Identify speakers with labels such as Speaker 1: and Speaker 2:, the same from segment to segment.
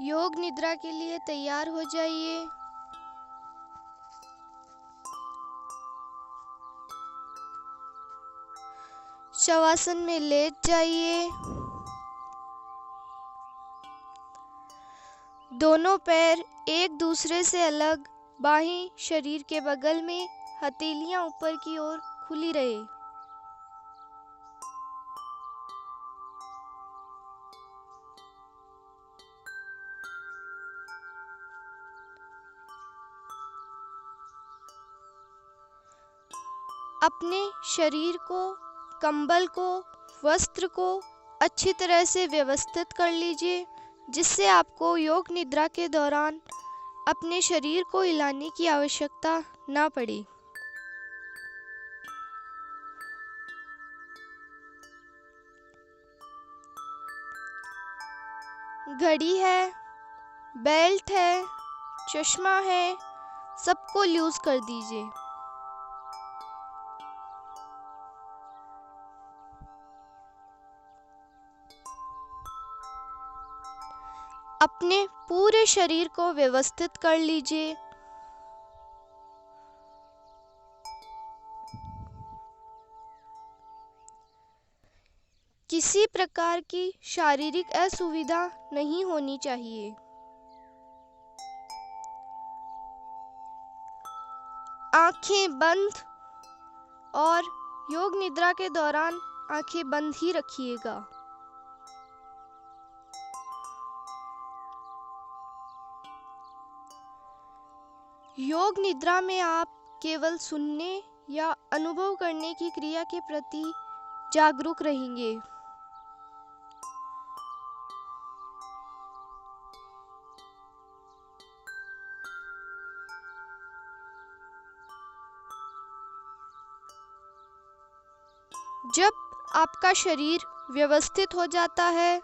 Speaker 1: योग निद्रा के लिए तैयार हो जाइए। शवासन में लेट जाइए। दोनों पैर एक दूसरे से अलग, बाहें शरीर के बगल में, हथेलियां ऊपर की ओर खुली रहे। अपने शरीर को, कंबल को, वस्त्र को अच्छी तरह से व्यवस्थित कर लीजिए, जिससे आपको योग निद्रा के दौरान अपने शरीर को हिलाने की आवश्यकता ना पड़े। घड़ी है, बेल्ट है, चश्मा है, सबको लूज कर दीजिए। अपने पूरे शरीर को व्यवस्थित कर लीजिए। किसी प्रकार की शारीरिक असुविधा नहीं होनी चाहिए। आंखें बंद और योग निद्रा के दौरान आंखें बंद ही रखिएगा। योग निद्रा में आप केवल सुनने या अनुभव करने की क्रिया के प्रति जागरूक रहेंगे। जब आपका शरीर व्यवस्थित हो जाता है,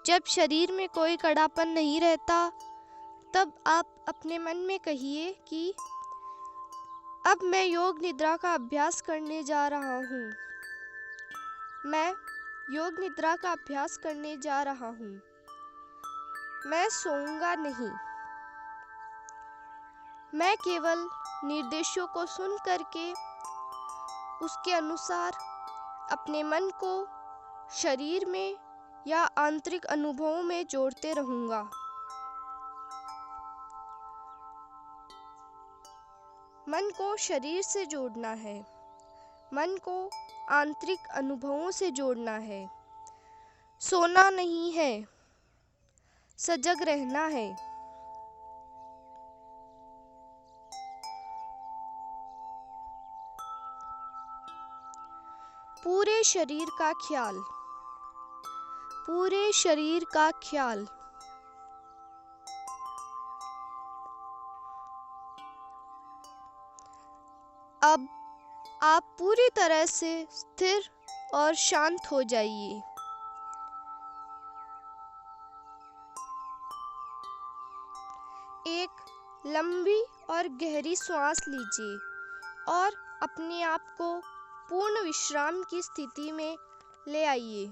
Speaker 1: जब शरीर में कोई कड़ापन नहीं रहता, तब आप अपने मन में कहिए कि अब मैं योग निद्रा का अभ्यास करने जा रहा हूँ। मैं योग निद्रा का अभ्यास करने जा रहा हूँ। मैं सोऊंगा नहीं। मैं केवल निर्देशों को सुन करके उसके अनुसार अपने मन को शरीर में या आंतरिक अनुभवों में जोड़ते रहूँगा। मन को शरीर से जोड़ना है, मन को आंतरिक अनुभवों से जोड़ना है। सोना नहीं है, सजग रहना है। पूरे शरीर का ख्याल, पूरे शरीर का ख्याल। अब आप पूरी तरह से स्थिर और शांत हो जाइए। एक लंबी और गहरी सांस लीजिए और अपने आप को पूर्ण विश्राम की स्थिति में ले आइए।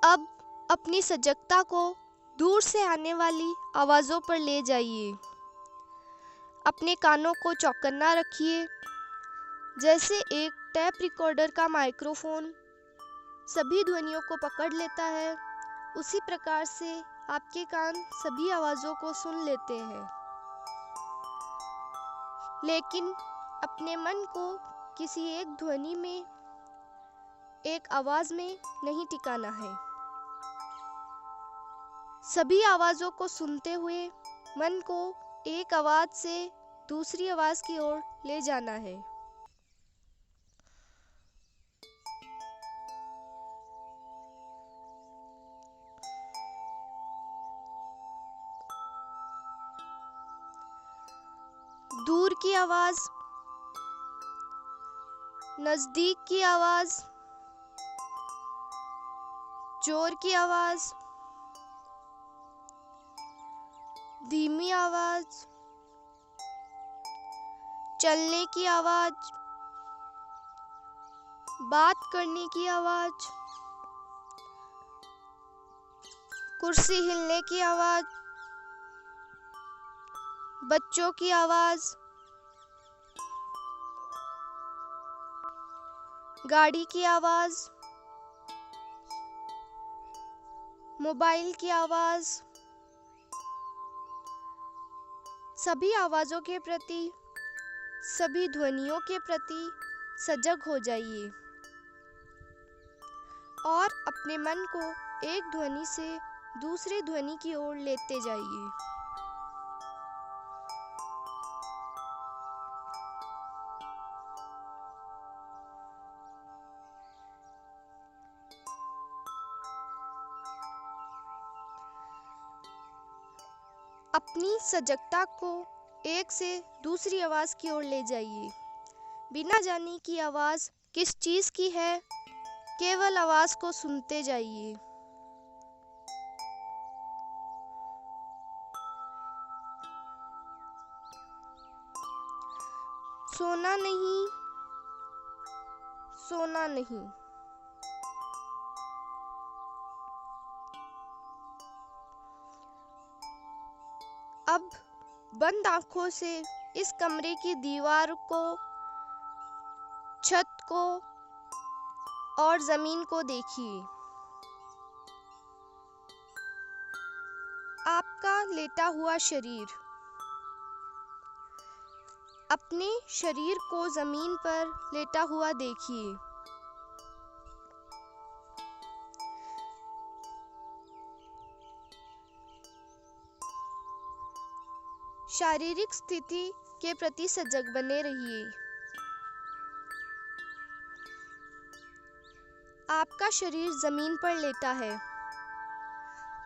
Speaker 1: अब अपनी सजगता को दूर से आने वाली आवाज़ों पर ले जाइए। अपने कानों को चौकन्ना रखिए, जैसे एक टेप रिकॉर्डर का माइक्रोफोन सभी ध्वनियों को पकड़ लेता है, उसी प्रकार से आपके कान सभी आवाज़ों को सुन लेते हैं। लेकिन अपने मन को किसी एक ध्वनि में, एक आवाज़ में नहीं टिकाना है। सभी आवाज़ों को सुनते हुए मन को एक आवाज़ से दूसरी आवाज़ की ओर ले जाना है। दूर की आवाज़, नज़दीक की आवाज़, जोर की आवाज़, धीमी आवाज़, चलने की आवाज़, बात करने की आवाज, कुर्सी हिलने की आवाज, बच्चों की आवाज, गाड़ी की आवाज, मोबाइल की आवाज। सभी आवाजों के प्रति, सभी ध्वनियों के प्रति सजग हो जाइए और अपने मन को एक ध्वनि से दूसरी ध्वनि की ओर लेते जाइए। अपनी सजगता को एक से दूसरी आवाज की ओर ले जाइए। बिना जाने की आवाज किस चीज की है, केवल आवाज को सुनते जाइए। सोना नहीं, सोना नहीं। अब बंद आंखों से इस कमरे की दीवार को, छत को और जमीन को देखिए। आपका लेटा हुआ शरीर, अपने शरीर को जमीन पर लेटा हुआ देखिए। शारीरिक स्थिति के प्रति सजग बने रहिए। आपका शरीर जमीन पर लेटा है।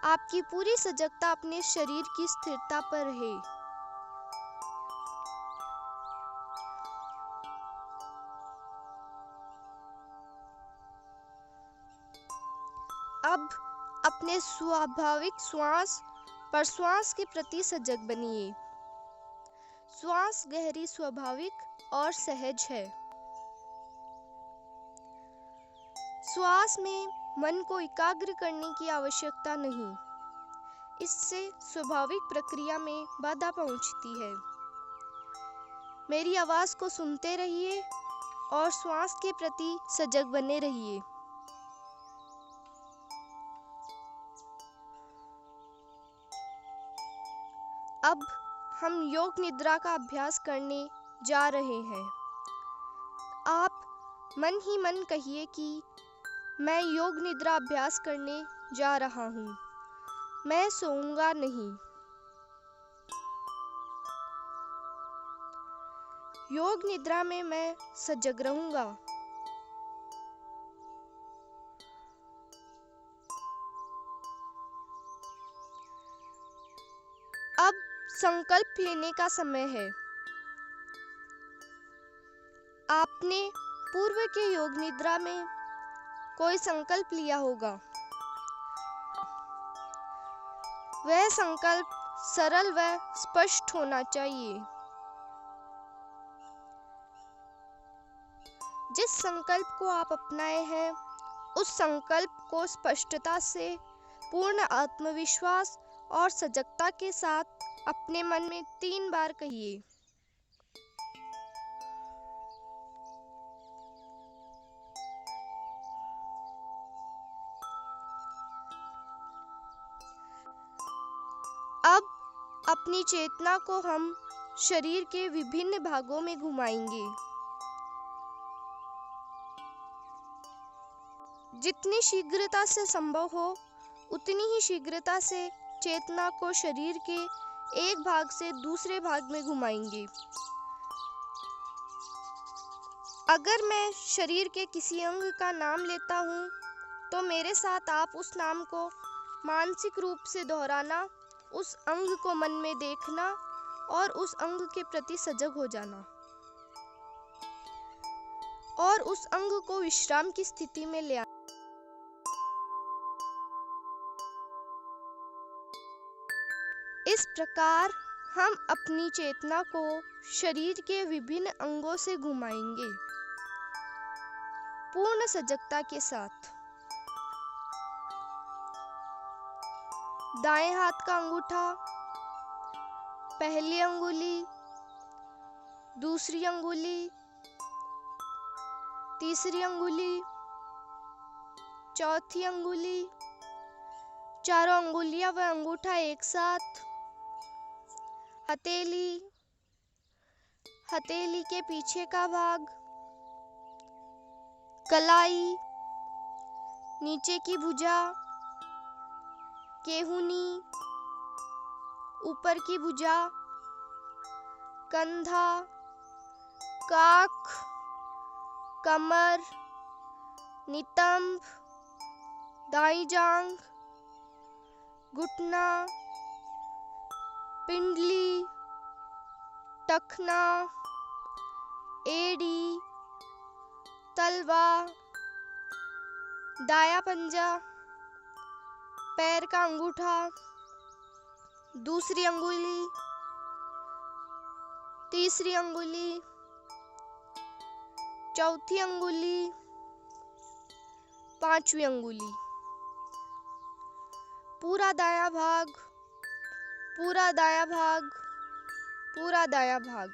Speaker 1: आपकी पूरी सजगता अपने शरीर की स्थिरता पर है। अब अपने स्वाभाविक श्वास प्रश्वास के प्रति सजग बनिए। श्वास गहरी, स्वाभाविक और सहज है। श्वास में मन को एकाग्र करने की आवश्यकता नहीं, इससे स्वाभाविक प्रक्रिया में बाधा पहुंचती है। मेरी आवाज को सुनते रहिए और श्वास के प्रति सजग बने रहिए। अब हम योग निद्रा का अभ्यास करने जा रहे हैं। आप मन ही मन कहिए कि मैं योग निद्रा अभ्यास करने जा रहा हूँ। मैं सोऊंगा नहीं। योग निद्रा में मैं सजग रहूंगा। अब संकल्प लेने का समय है। आपने पूर्व के योग निद्रा में कोई संकल्प लिया होगा। वह संकल्प सरल व स्पष्ट होना चाहिए। जिस संकल्प को आप अपनाए हैं, उस संकल्प को स्पष्टता से, पूर्ण आत्मविश्वास और सजगता के साथ अपने मन में 3 बार कहिए। अब अपनी चेतना को हम शरीर के विभिन्न भागों में घुमाएंगे। जितनी शीघ्रता से संभव हो, उतनी ही शीघ्रता से चेतना को शरीर के एक भाग से दूसरे भाग में घुमाएंगे। अगर मैं शरीर के किसी अंग का नाम लेता हूँ, तो मेरे साथ आप उस नाम को मानसिक रूप से दोहराना, उस अंग को मन में देखना और उस अंग के प्रति सजग हो जाना और उस अंग को विश्राम की स्थिति में ले आना। इस प्रकार हम अपनी चेतना को शरीर के विभिन्न अंगों से घुमाएंगे। पूर्ण सजगता के साथ। दाएं हाथ का अंगूठा, पहली अंगुली, दूसरी अंगुली, तीसरी अंगुली, चौथी अंगुली, चारों अंगुलियां व अंगूठा एक साथ। हथेली, हथेली के पीछे का भाग, कलाई, नीचे की भुजा, केहूनी, ऊपर की भुजा, कंधा, काख, कमर, नितंब, दाईं जांघ, घुटना, पिंडली, टखना, एड़ी, तलवा, दाया पंजा, पैर का अंगूठा, दूसरी अंगुली, तीसरी अंगुली, चौथी अंगुली, पांचवी अंगुली। पूरा दायां भाग, पूरा दायां भाग, पूरा दायां भाग।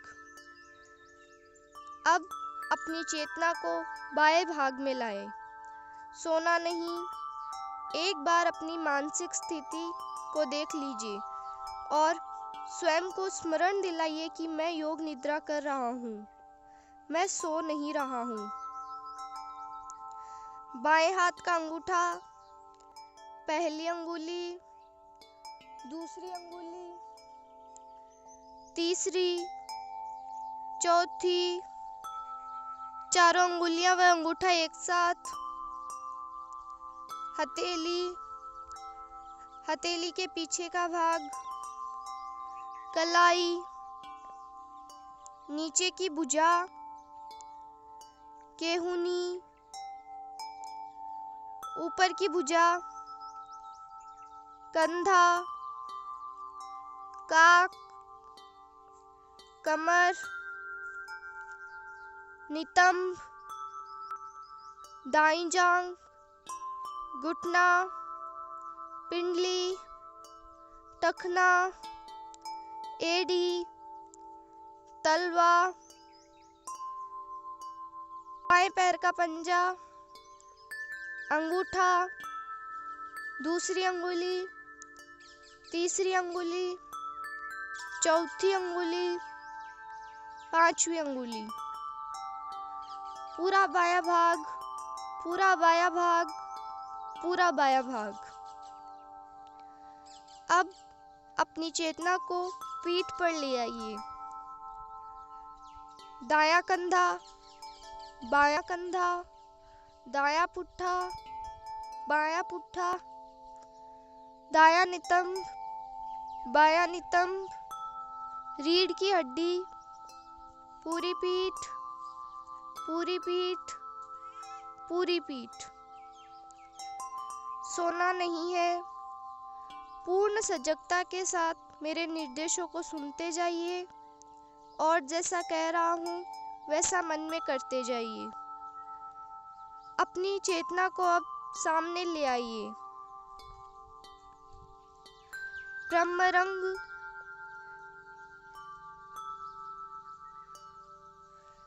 Speaker 1: अब अपनी चेतना को बाएं भाग में लाएं। सोना नहीं, एक बार अपनी मानसिक स्थिति को देख लीजिए और स्वयं को स्मरण दिलाइए कि मैं योग निद्रा कर रहा हूँ, मैं सो नहीं रहा हूँ। बाएं हाथ का अंगूठा, पहली अंगुली, दूसरी अंगुली, तीसरी, चौथी, चारों अंगुलियां व अंगूठा एक साथ। हथेली, हथेली के पीछे का भाग, कलाई, नीचे की भुजा, केहूनी, ऊपर की भुजा, कंधा, काख, कमर, नितंब, दाईं जांघ, घुटना, पिंडली, टखना, एड़ी, तलवा, बाएं पैर का पंजा, अंगूठा, दूसरी अंगुली, तीसरी अंगुली, चौथी अंगुली, पांचवी अंगुली। पूरा बायां भाग, पूरा बायां भाग, पूरा बायां भाग। अब अपनी चेतना को पीठ पर ले आइए। दायां कंधा, बायां कंधा, दायां पुट्ठा, बायां पुट्ठा, दायां नितंब, बायां नितंब, रीढ़ की हड्डी, पूरी पीठ, पूरी पीठ, पूरी पीठ। सोना नहीं है। पूर्ण सजगता के साथ मेरे निर्देशों को सुनते जाइए और जैसा कह रहा हूँ वैसा मन में करते जाइए। अपनी चेतना को अब सामने ले आइए। ब्रह्मरंग,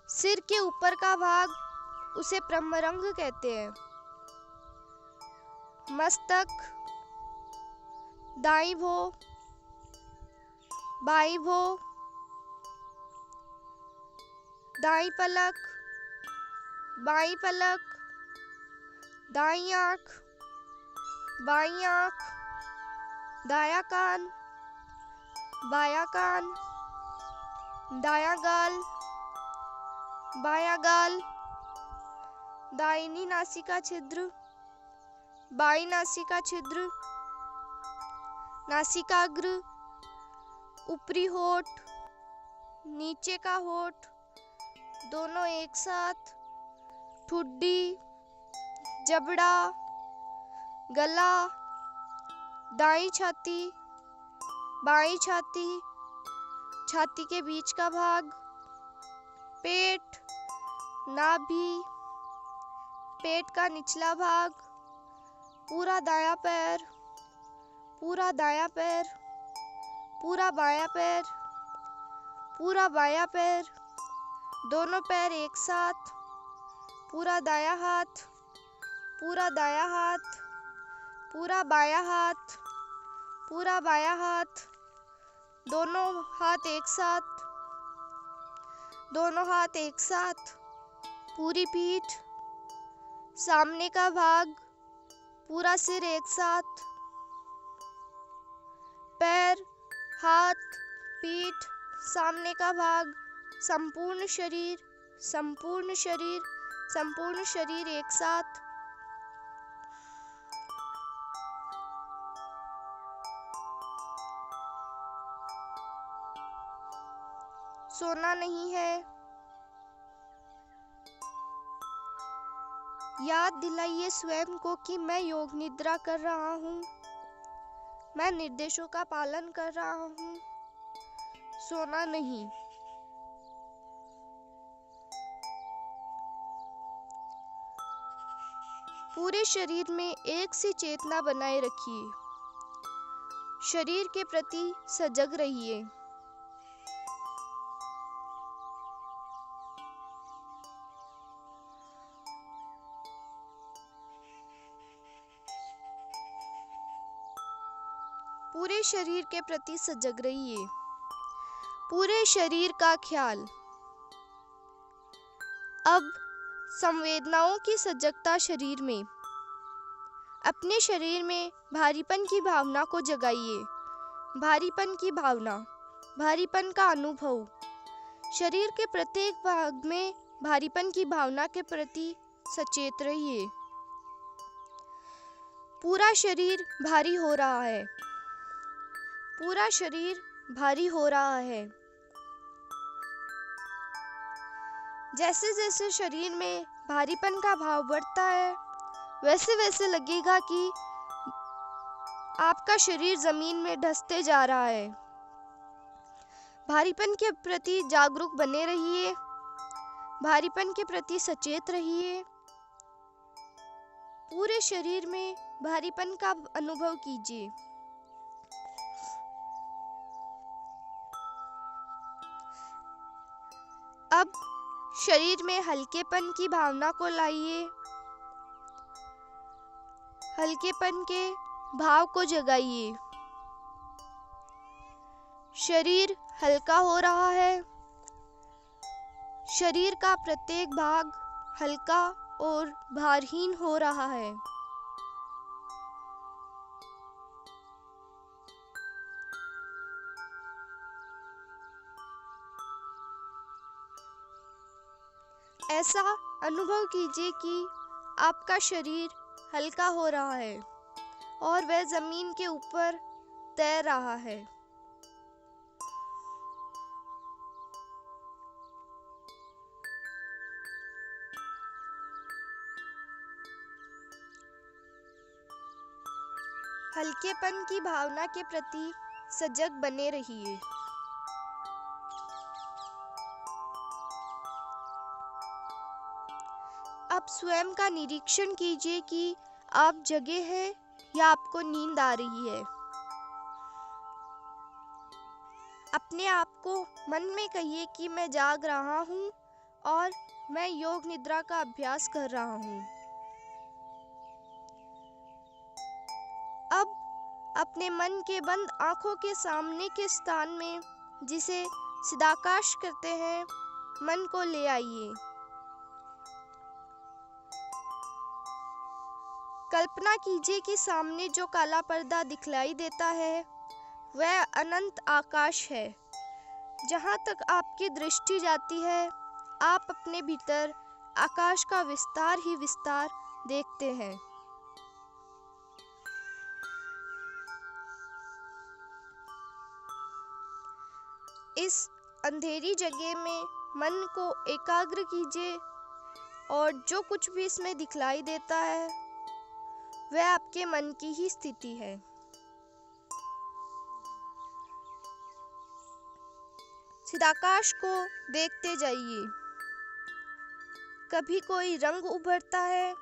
Speaker 1: सिर के ऊपर का भाग, उसे ब्रह्मरंग कहते हैं। मस्तक, दाईं भो, बाईं भो, दाईं पलक, बाईं पलक, दाईं आंख, बाईं आंख, दायां कान, बायां कान, दायां गाल, बायां गाल, दाहिनी नासिका छिद्र, बाईं नासिका छिद्र, नासिकाग्र, ऊपरी होठ, नीचे का होठ, दोनों एक साथ, ठुड्डी, जबड़ा, गला, दाईं छाती, बाईं छाती, छाती के बीच का भाग, पेट, नाभि, पेट का निचला भाग, पूरा दायां पैर, पूरा दायां पैर, पूरा बायां पैर, पूरा बायां पैर, दोनों पैर एक साथ, पूरा दायां हाथ, पूरा दायां हाथ, पूरा बायां हाथ, पूरा बायां हाथ, दोनों हाथ एक साथ, दोनों हाथ एक साथ, पूरी पीठ, सामने का भाग, पूरा सिर एक साथ, पैर, हाथ, पीठ, सामने का भाग, संपूर्ण शरीर, संपूर्ण शरीर, संपूर्ण शरीर एक साथ। सोना नहीं है। याद दिलाइए स्वयं को कि मैं योग निद्रा कर रहा हूँ, मैं निर्देशों का पालन कर रहा हूँ, सोना नहीं। पूरे शरीर में एक सी चेतना बनाए रखिए, शरीर के प्रति सजग रहिए। पूरे शरीर के प्रति सजग रहिए, पूरे शरीर का ख्याल। अब संवेदनाओं की सजगता शरीर में, अपने शरीर में भारीपन की भावना को जगाइए, भारीपन की भावना, भारीपन का अनुभव। शरीर के प्रत्येक भाग में भारीपन की भावना के प्रति सचेत रहिए। पूरा शरीर भारी हो रहा है, पूरा शरीर भारी हो रहा है। जैसे जैसे शरीर में भारीपन का भाव बढ़ता है, वैसे वैसे लगेगा कि आपका शरीर जमीन में धंसते जा रहा है। भारीपन के प्रति जागरूक बने रहिए, भारीपन के प्रति सचेत रहिए। पूरे शरीर में भारीपन का अनुभव कीजिए। अब शरीर में हल्केपन की भावना को लाइए, हल्केपन के भाव को जगाइए। शरीर हल्का हो रहा है, शरीर का प्रत्येक भाग हल्का और भारहीन हो रहा है। ऐसा अनुभव कीजिए कि आपका शरीर हल्का हो रहा है और वह जमीन के ऊपर तैर रहा है। हल्केपन की भावना के प्रति सजग बने रहिए। अब स्वयं का निरीक्षण कीजिए कि आप जगे हैं या आपको नींद आ रही है। अपने आप को मन में कहिए कि मैं जाग रहा हूँ और मैं योग निद्रा का अभ्यास कर रहा हूँ। अब अपने मन के बंद आंखों के सामने के स्थान में, जिसे चिदाकाश कहते हैं, मन को ले आइए। कल्पना कीजिए कि सामने जो काला पर्दा दिखलाई देता है वह अनंत आकाश है। जहाँ तक आपकी दृष्टि जाती है, आप अपने भीतर आकाश का विस्तार ही विस्तार देखते हैं। इस अंधेरी जगह में मन को एकाग्र कीजिए और जो कुछ भी इसमें दिखलाई देता है वह आपके मन की ही स्थिति है। चिदाकाश को देखते जाइए। कभी कोई रंग उभरता है,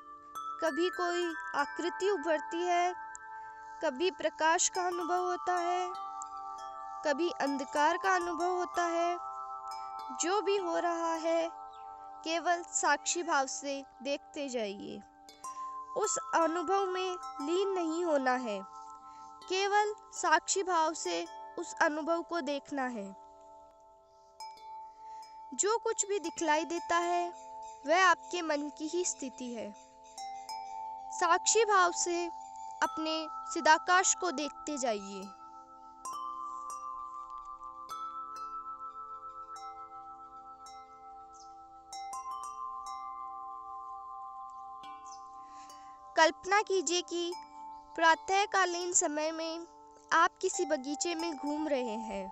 Speaker 1: कभी कोई आकृति उभरती है, कभी प्रकाश का अनुभव होता है, कभी अंधकार का अनुभव होता है। जो भी हो रहा है केवल साक्षी भाव से देखते जाइए। उस अनुभव में लीन नहीं होना है, केवल साक्षी भाव से उस अनुभव को देखना है। जो कुछ भी दिखलाई देता है वह आपके मन की ही स्थिति है। साक्षी भाव से अपने चिदाकाश को देखते जाइए। कल्पना कीजिए कि प्रातःकालीन समय में आप किसी बगीचे में घूम रहे हैं।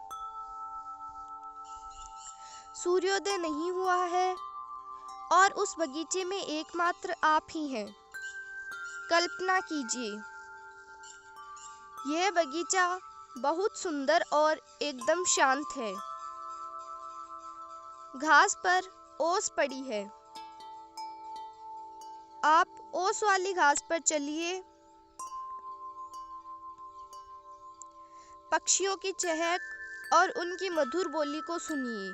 Speaker 1: सूर्योदय नहीं हुआ है और उस बगीचे में एकमात्र आप ही हैं। कल्पना कीजिए, यह बगीचा बहुत सुंदर और एकदम शांत है। घास पर ओस पड़ी है। आप ओस वाली घास पर चलिए। पक्षियों की चहक और उनकी मधुर बोली को सुनिए,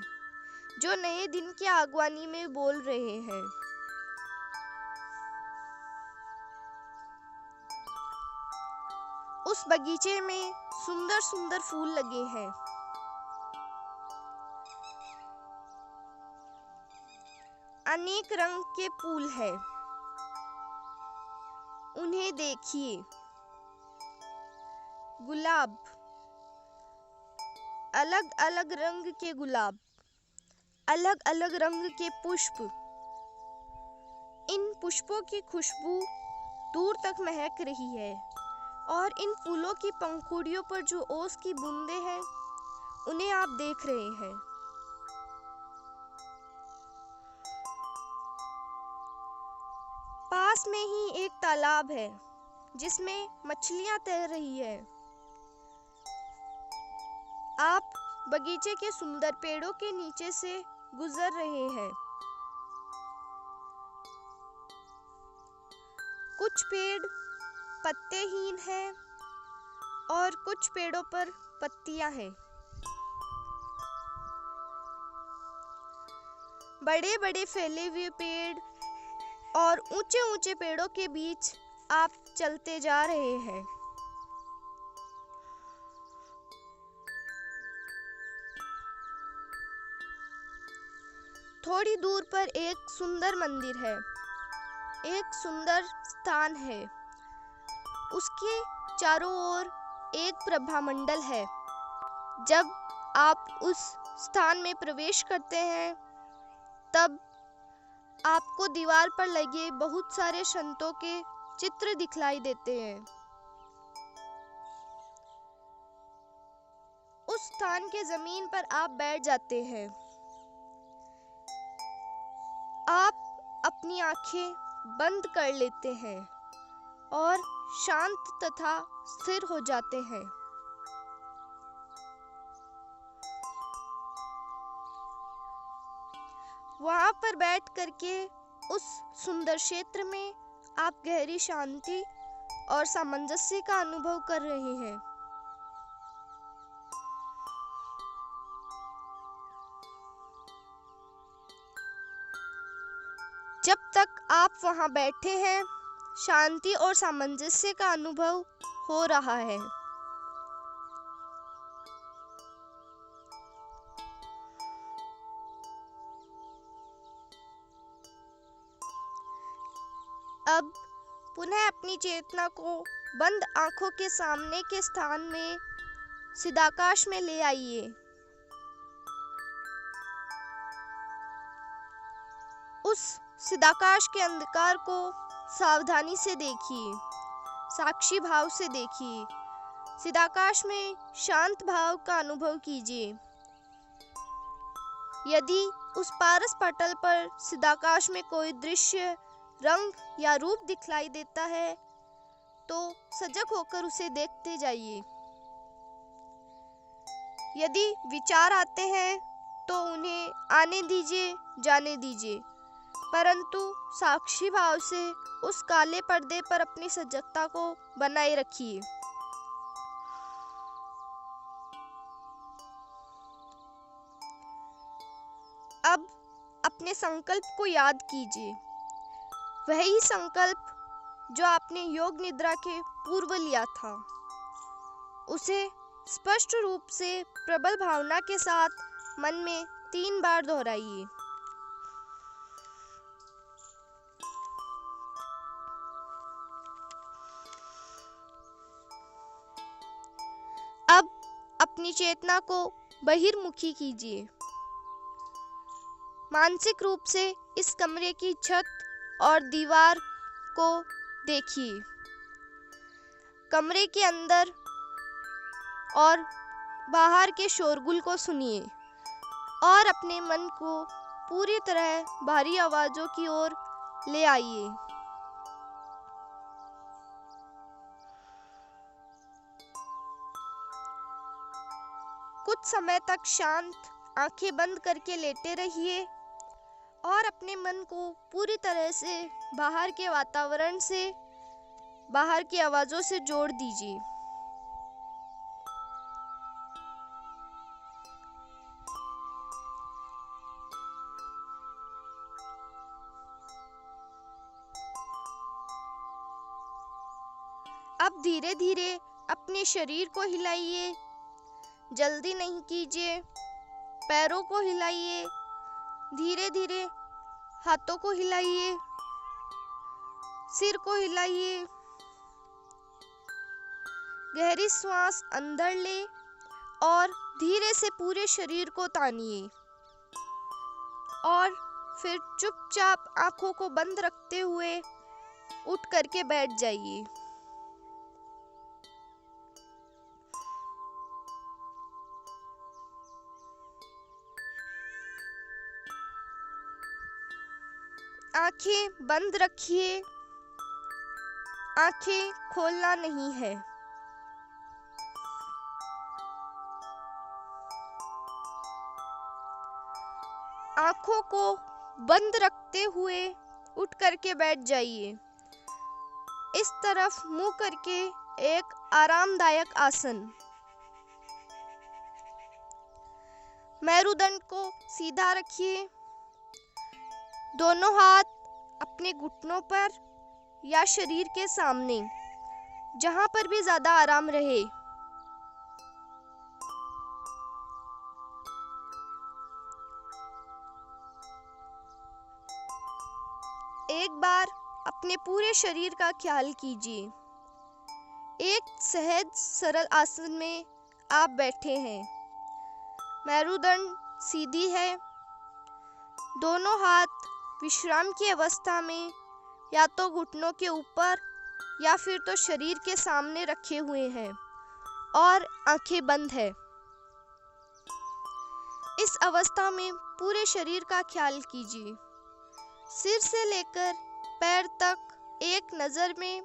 Speaker 1: जो नए दिन की आगवानी में बोल रहे हैं। उस बगीचे में सुंदर सुंदर फूल लगे हैं। अनेक रंग के फूल हैं। उन्हें देखिए। गुलाब, अलग अलग रंग के गुलाब, अलग अलग रंग के पुष्प। इन पुष्पों की खुशबू दूर तक महक रही है और इन फूलों की पंखुड़ियों पर जो ओस की बूंदें हैं उन्हें आप देख रहे हैं। पास में ही एक तालाब है जिसमें मछलियां तैर रही है। आप बगीचे के सुंदर पेड़ों के नीचे से गुजर रहे हैं। कुछ पेड़ पत्तेहीन हैं और कुछ पेड़ों पर पत्तियां हैं। बड़े बड़े फैले हुए पेड़ और ऊंचे ऊंचे पेड़ों के बीच आप चलते जा रहे हैं। थोड़ी दूर पर एक सुंदर मंदिर है, एक सुंदर स्थान है। उसके चारों ओर एक प्रभामंडल है। जब आप उस स्थान में प्रवेश करते हैं तब आपको दीवार पर लगे बहुत सारे संतों के चित्र दिखलाई देते हैं। उस स्थान के जमीन पर आप बैठ जाते हैं। आप अपनी आंखें बंद कर लेते हैं और शांत तथा स्थिर हो जाते हैं। वहां पर बैठ करके उस सुंदर क्षेत्र में आप गहरी शांति और सामंजस्य का अनुभव कर रहे हैं। जब तक आप वहां बैठे हैं, शांति और सामंजस्य का अनुभव हो रहा है। अब पुनः अपनी चेतना को बंद आंखों के सामने के स्थान में चिदाकाश में ले आइए। उस चिदाकाश के अंधकार को सावधानी से देखिए, साक्षी भाव से देखिए। चिदाकाश में शांत भाव का अनुभव कीजिए। यदि उस पारस पटल पर चिदाकाश में कोई दृश्य, रंग या रूप दिखलाई देता है तो सजग होकर उसे देखते जाइए। यदि विचार आते हैं तो उन्हें आने दीजिए, जाने दीजिए। परंतु साक्षी भाव से उस काले पर्दे पर अपनी सजगता को बनाए रखिए। अब अपने संकल्प को याद कीजिए, वही संकल्प जो आपने योग निद्रा के पूर्व लिया था। उसे स्पष्ट रूप से प्रबल भावना के साथ मन में 3 बार दोहराइए। अब अपनी चेतना को बहिर्मुखी कीजिए। मानसिक रूप से इस कमरे की छत और दीवार को देखिए। कमरे के अंदर और बाहर के शोरगुल को सुनिए और अपने मन को पूरी तरह बाहरी आवाज़ों की ओर ले आइए। कुछ समय तक शांत आंखें बंद करके लेटे रहिए और अपने मन को पूरी तरह से बाहर के वातावरण से, बाहर की आवाज़ों से जोड़ दीजिए। अब धीरे धीरे अपने शरीर को हिलाइए, जल्दी नहीं कीजिए। पैरों को हिलाइए, धीरे धीरे हाथों को हिलाइए, सिर को हिलाइए। गहरी सांस अंदर ले और धीरे से पूरे शरीर को तानिए और फिर चुपचाप आंखों को बंद रखते हुए उठ करके बैठ जाइए। आंखें बंद रखिए, आंखें खोलना नहीं है। आंखों को बंद रखते हुए उठ करके बैठ जाइए। इस तरफ मुंह करके एक आरामदायक आसन। मेरुदंड को सीधा रखिए। दोनों हाथ अपने घुटनों पर या शरीर के सामने, जहां पर भी ज्यादा आराम रहे। एक बार अपने पूरे शरीर का ख्याल कीजिए। एक सहज सरल आसन में आप बैठे हैं। मेरुदंड सीधी है। दोनों हाथ विश्राम की अवस्था में या तो घुटनों के ऊपर या फिर तो शरीर के सामने रखे हुए हैं और आंखें बंद है। इस अवस्था में पूरे शरीर का ख्याल कीजिए। सिर से लेकर पैर तक एक नज़र में,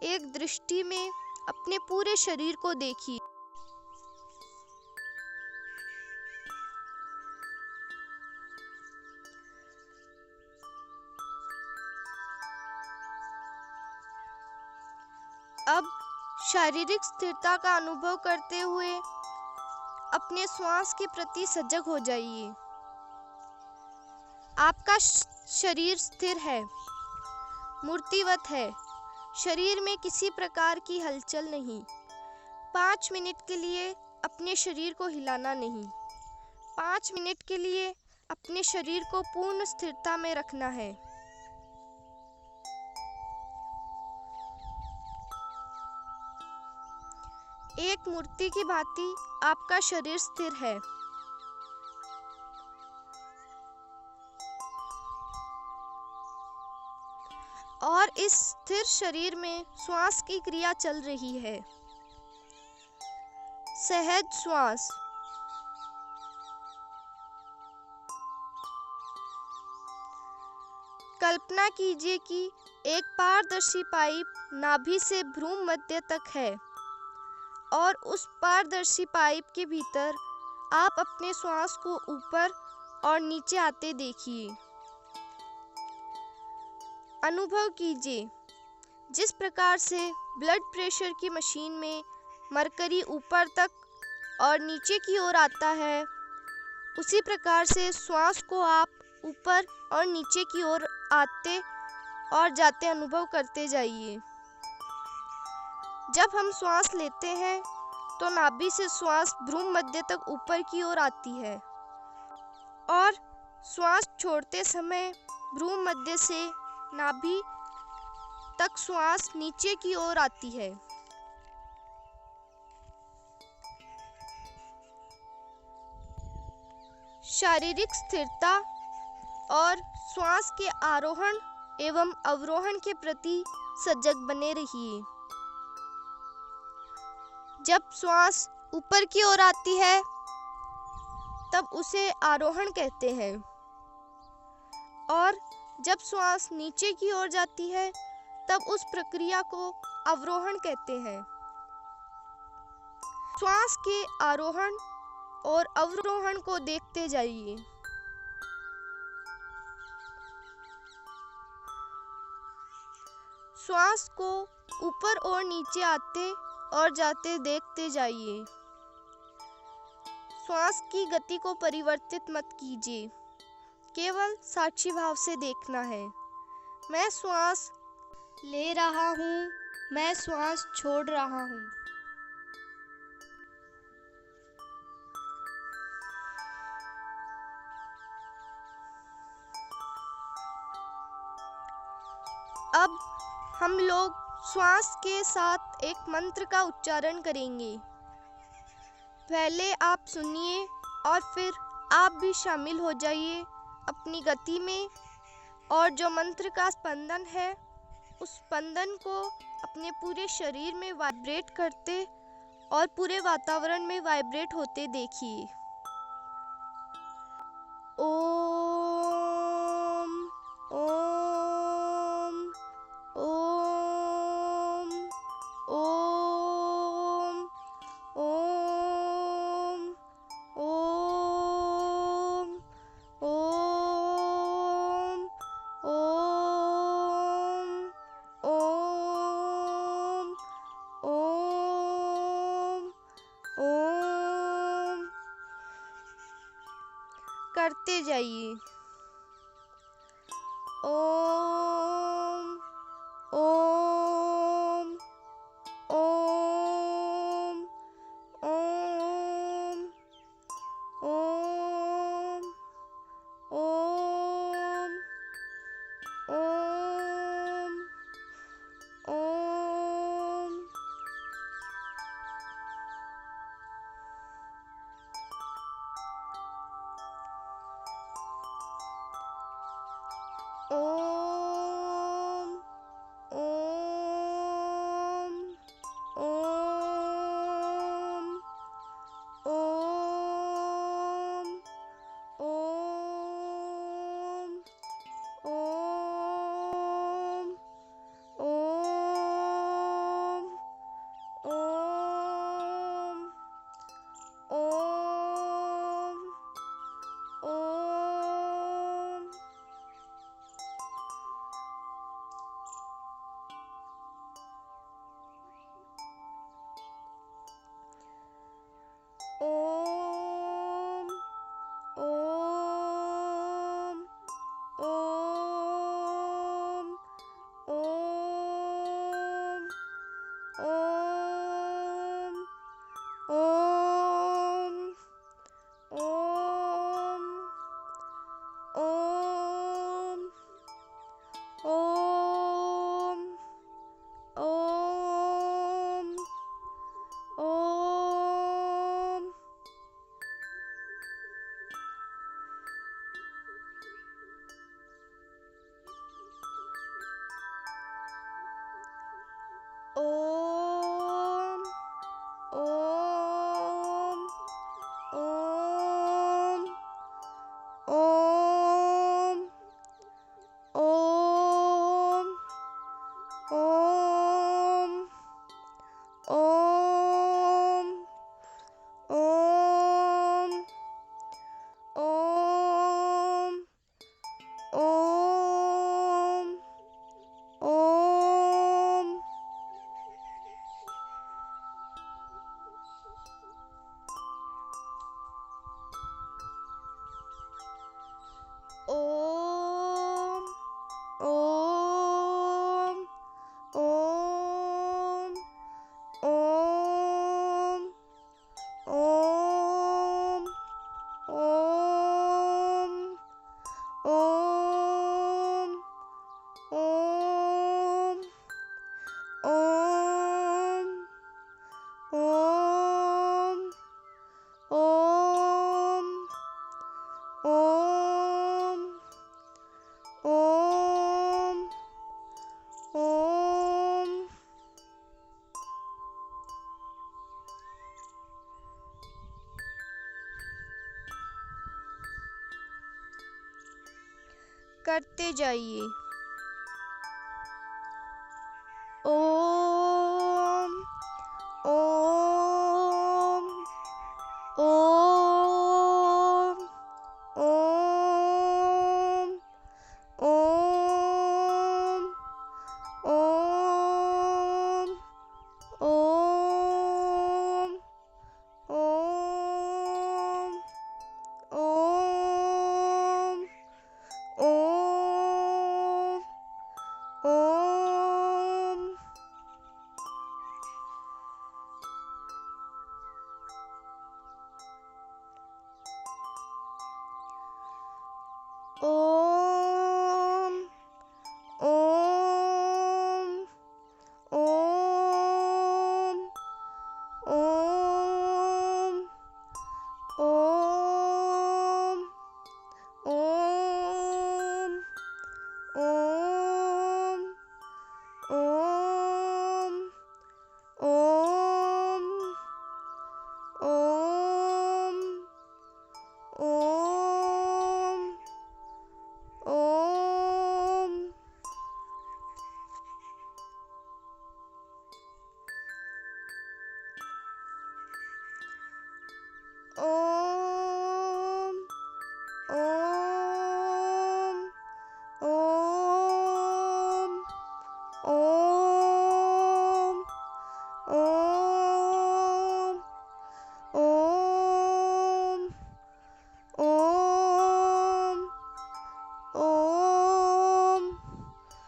Speaker 1: एक दृष्टि में अपने पूरे शरीर को देखिए। अब शारीरिक स्थिरता का अनुभव करते हुए अपने श्वास के प्रति सजग हो जाइए। आपका शरीर स्थिर है, मूर्तिवत है। शरीर में किसी प्रकार की हलचल नहीं। 5 मिनट के लिए अपने शरीर को हिलाना नहीं। 5 मिनट के लिए अपने शरीर को पूर्ण स्थिरता में रखना है। एक मूर्ति की भांति आपका शरीर स्थिर है। और इस स्थिर शरीर में श्वास की क्रिया चल रही है। सहज श्वास। कल्पना कीजिए कि एक पारदर्शी पाइप नाभि से भ्रूण मध्य तक है और उस पारदर्शी पाइप के भीतर आप अपने श्वास को ऊपर और नीचे आते देखिए। अनुभव कीजिए, जिस प्रकार से ब्लड प्रेशर की मशीन में मरकरी ऊपर तक और नीचे की ओर आता है, उसी प्रकार से श्वास को आप ऊपर और नीचे की ओर आते और जाते अनुभव करते जाइए। जब हम श्वास लेते हैं तो नाभि से श्वास भ्रूण मध्य तक ऊपर की ओर आती है और श्वास छोड़ते समय भ्रूण मध्य से नाभि तक श्वास नीचे की ओर आती है। शारीरिक स्थिरता और श्वास के आरोहण एवं अवरोहण के प्रति सजग बने रहिए। जब श्वास ऊपर की ओर आती है तब उसे आरोहण कहते हैं और जब श्वास नीचे की ओर जाती है तब उस प्रक्रिया को अवरोहण कहते हैं। श्वास के आरोहण और अवरोहण को देखते जाइए। श्वास को ऊपर और नीचे आते और जाते देखते जाइए। श्वास की गति को परिवर्तित मत कीजिए, केवल साक्षी भाव से देखना है। मैं श्वास ले रहा हूँ, मैं श्वास छोड़ रहा हूँ। अब हम लोग श्वास के साथ एक मंत्र का उच्चारण करेंगे। पहले आप सुनिए और फिर आप भी शामिल हो जाइए अपनी गति में, और जो मंत्र का स्पंदन है उस स्पंदन को अपने पूरे शरीर में वाइब्रेट करते और पूरे वातावरण में वाइब्रेट होते देखिए। ओम ओम ओम ओम ओम ओम ओम ओम ओम ओम ओम करते जाइए। ओम ओम ओम ओम ओम ओम ओम ओम ओम ओम ओम ओम ओम ओम ओम ओम ओम ओम ओम ओम ओम ओम ओम ओम ओम ओम ओम ओम ओम ओम ओम ओम। करते जाइए। ओम ओम ओम ओम ओम ओम ओम ओम ओम ओम ओम। ओम ओम ओम ओम ओम ओम ओम ओम ओम ओम ओम ओम। ओम ओम ओम ओम ओम ओम ओम ओम ओम ओम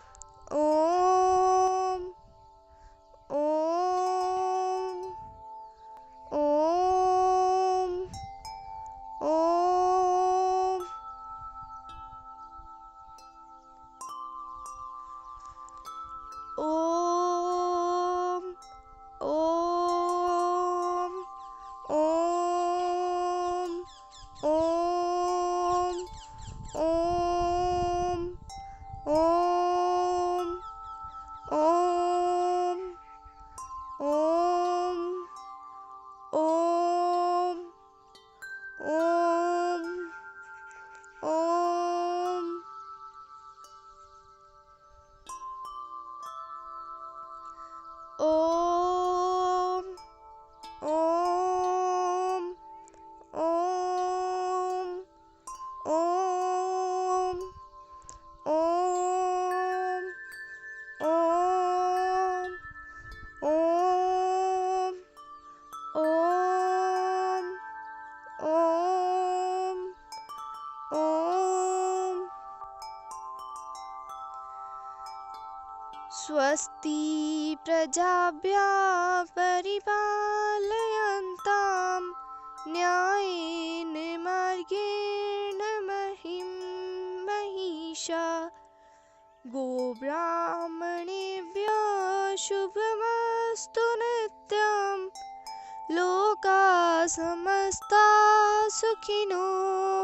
Speaker 1: ओम ओम। ओम ओम ओम ओम ओम ओम ओम ओम ओम ओम ओम। ओम ओम ओम ओम ओम ओम ओम ओम ओम ओम। स्वस्ति प्रजाभ्यः परिपालयन्तां न्यायेन मार्गेण महीं महिषाः। गोब्राह्मणेभ्यः शुभमस्तु नित्यं। लोकाः समस्ताः सुखिनो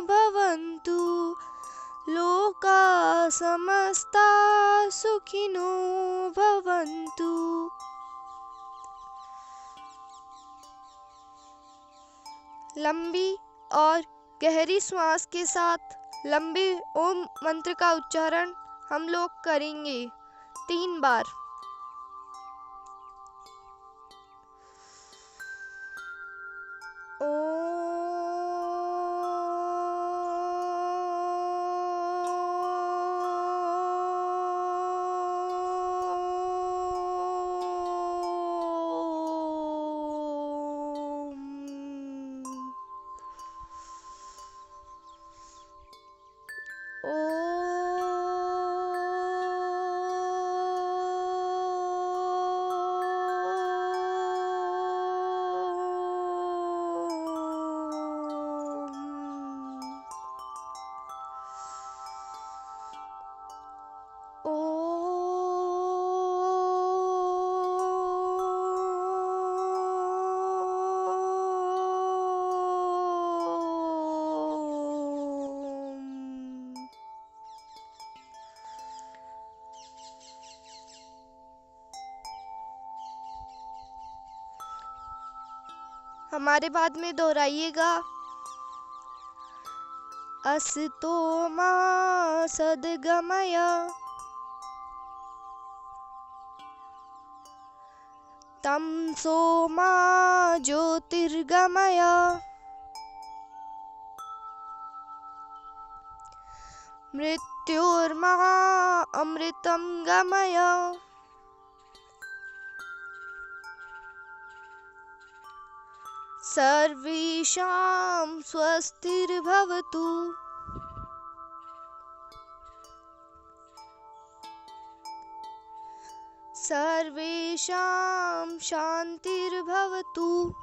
Speaker 1: भवन्तु। लोकाः समस्ताः सुखिनो भवन्तु। लंबी और गहरी श्वास के साथ लंबे ओम मंत्र का उच्चारण हम लोग करेंगे 3 बार। हमारे बाद में दोहराइएगा। असतो मा सद्गमय तमसो मा ज्योतिर्गमय मृत्योर्मा अमृतं गमय सर्वेषां स्वस्तिर्भवतु। सर्वेषां शान्तिर्भवतु।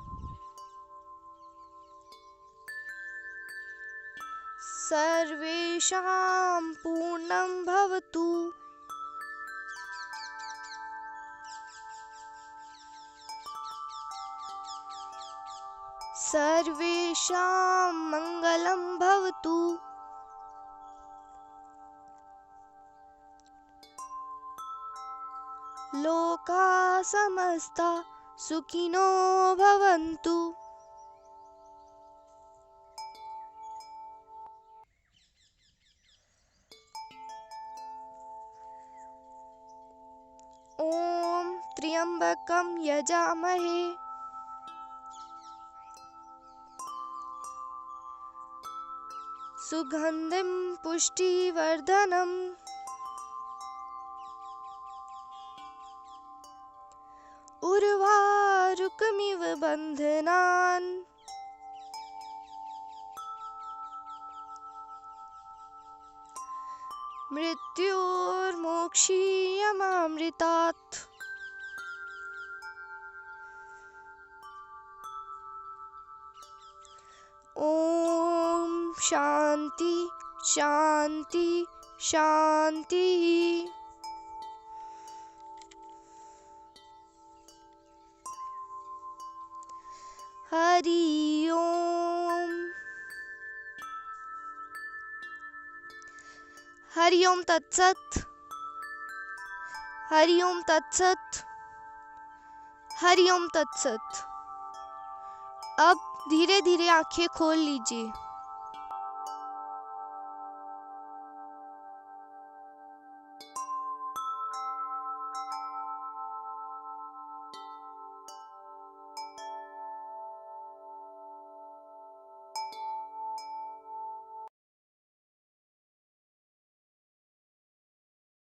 Speaker 1: सर्वेषां पूर्णं भवतु। सर्वेषां मङ्गलं भवतु। लोकाः समस्ता सुखिनो भवन्तु। ॐ त्र्यम्बकं यजामहे सुगन्धिं पुष्टिवर्धनम् उर्वारुकमिव बन्धनान् मृत्योर्मोक्षीयमामृतात्। ॐ शान्ति शान्ति शान्तिः। हरि ओम। हरि ओम तत्सत। हरि ओम तत्सत। हरि ओम तत्सत। अब धीरे धीरे आंखें खोल लीजिए।